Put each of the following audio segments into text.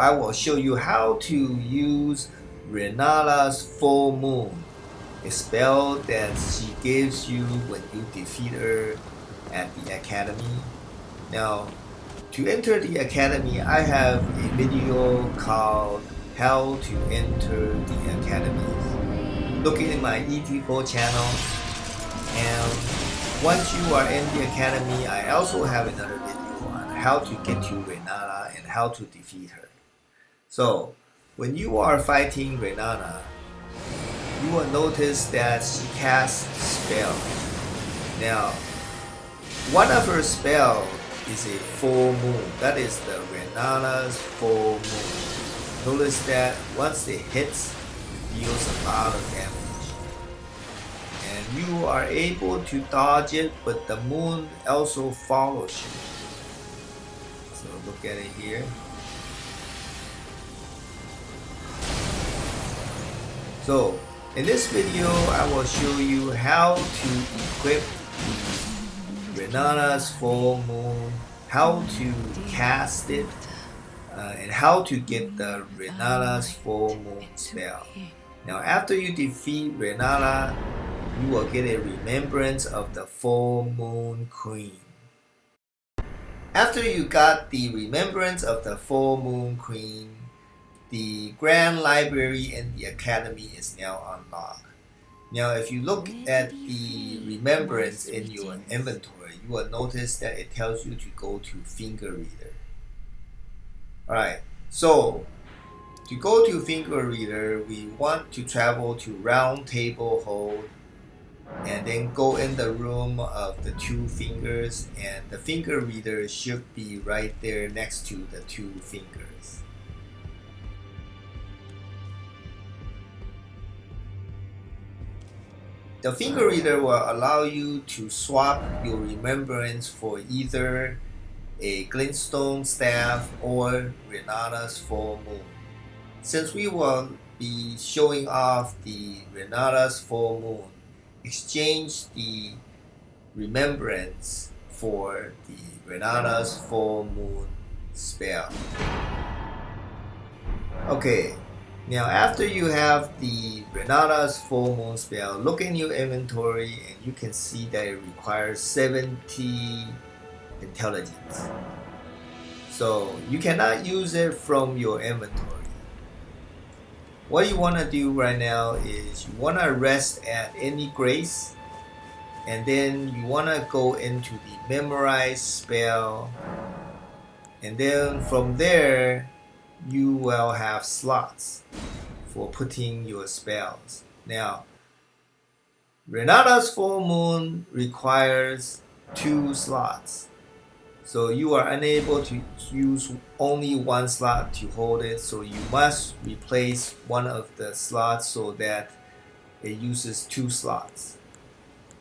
I will show you how to use Rennala's Full Moon, a spell that she gives you when you defeat her at the academy. Now, to enter the academy, I have a video called How to Enter the Academy. Look in my edepot channel, and once you are in the academy, I also have another video on how to get to Rennala and how to defeat her. So, when you are fighting Rennala, you will notice that she casts spell. Now, one of her spells is a full moon. That is the Rennala's full moon. Notice that once it hits, it deals a lot of damage. And you are able to dodge it, but the moon also follows you. So look at it here. So in this video, I will show you how to equip Rennala's full moon, how to cast it, and how to get the Rennala's full moon spell. Now after you defeat Rennala, you will get a remembrance of the full moon queen. After you got the remembrance of the full moon queen, the grand library in the academy is now unlocked. Now if you look at the remembrance in your inventory, you will notice that it tells you to go to finger reader. Alright, so to go to finger reader, we want to travel to Roundtable hold and then go in the room of the two fingers, and the finger reader should be right there next to the two fingers. The finger reader will allow you to swap your remembrance for either a Glintstone staff or Rennala's full moon. Since we will be showing off the Rennala's full moon, exchange the remembrance for the Rennala's full moon spell. Okay, now after you have the Rennala's full moon spell, look in your inventory and you can see that it requires 70 intelligence. So you cannot use it from your inventory. What you want to do right now is you want to rest at any grace, and then you want to go into the memorize spell, and then from there you will have slots for putting your spells. Now Rennala's full moon requires 2 slots, so you are unable to use only 1 slot to hold it, so you must replace one of the slots so that it uses 2 slots.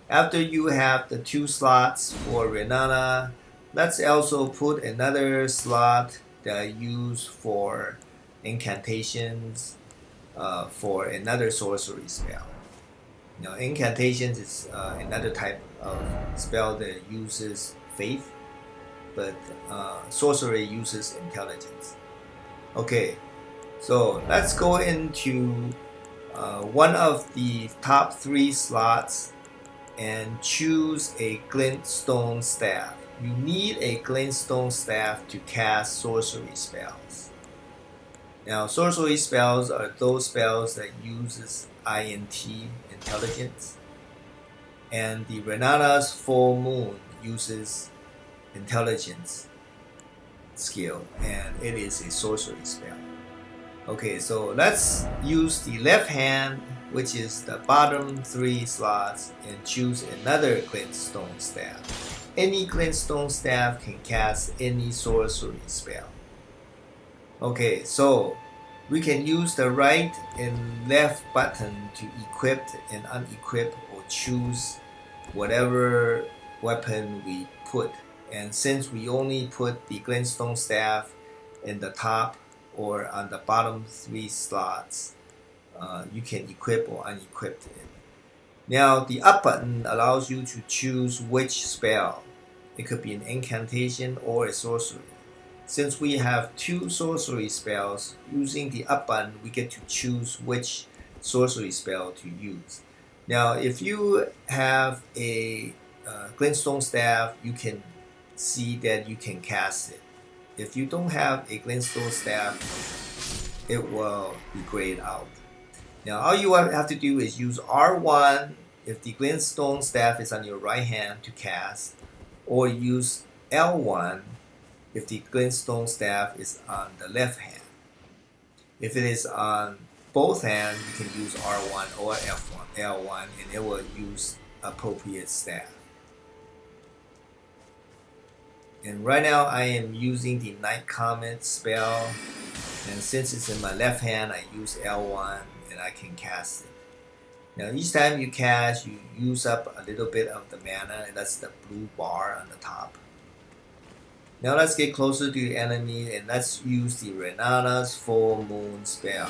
After you have the 2 slots for Rennala, let's also put another slot that I use for incantations for another sorcery spell. Now incantations is another type of spell that uses faith, but sorcery uses intelligence. Okay, so let's go into one of the top 3 slots and choose a Glintstone staff. You need a Glintstone staff to cast sorcery spells. Now sorcery spells are those spells that uses INT, intelligence, and the Rennala's full moon uses intelligence skill, and it is a sorcery spell. Okay, so let's use the left hand, which is the bottom 3 slots, and choose another Glintstone staff. Any Glintstone staff can cast any sorcery spell. Okay, so we can use the right and left button to equip and unequip or choose whatever weapon we put. And since we only put the Glintstone staff in the top or on the bottom 3 slots, you can equip or unequip it. Now the up button allows you to choose which spell. It could be an incantation or a sorcery. since we have 2 sorcery spells, using the up button, we get to choose which sorcery spell to use. Now, if you have a Glintstone staff, you can see that you can cast it. If you don't have a Glintstone staff, it will be grayed out. Now, all you have to do is use R1 if the Glintstone staff is on your right hand to cast, or use L1 if the Glintstone staff is on the left hand. If it is on both hands, you can use R1 or L1, and it will use appropriate staff. And right now I am using the Night Comet spell, and since it's in my left hand, I use L1 and I can cast it. Now each time you cast, you use up a little bit of the mana, and that's the blue bar on the top. Now let's get closer to the enemy and let's use the Rennala's Full Moon spell.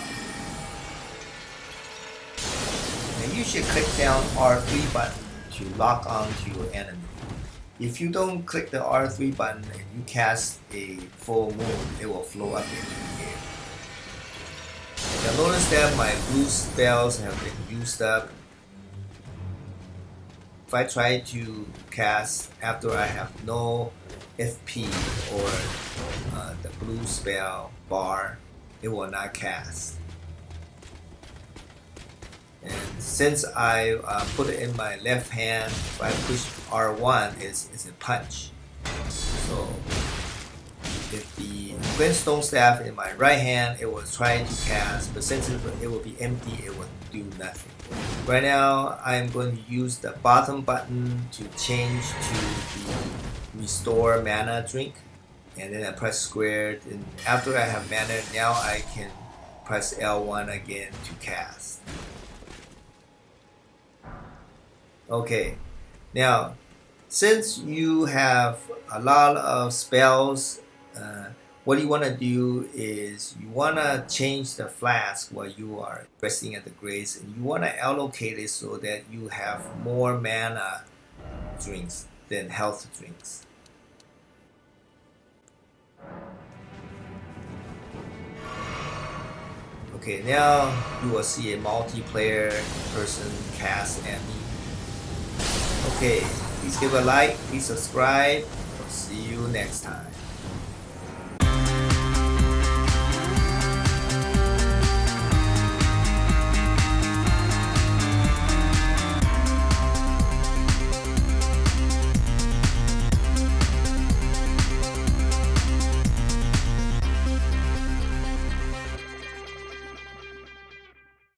And you should click down R3 button to lock on to your enemy. If you don't click the R3 button and you cast a full moon, it will flow up into the air. Now notice that my blue spells have been used up. If I try to cast after I have no FP or the blue spell bar, it will not cast. And since I put it in my left hand, if I push R1, it's a punch. So if the Glintstone staff in my right hand, it will try to cast, but since it will be empty, it will do nothing. Right now, I'm going to use the bottom button to change to the Restore Mana drink, and then I press square. And after I have mana, now I can press L1 again to cast. Okay, now since you have a lot of spells, what you want to do is you want to change the flask while you are resting at the grace, and you want to allocate it so that you have more mana drinks than health drinks. Okay, now you will see a multiplayer person cast at me. Okay, please give a like, please subscribe. I'll see you next time.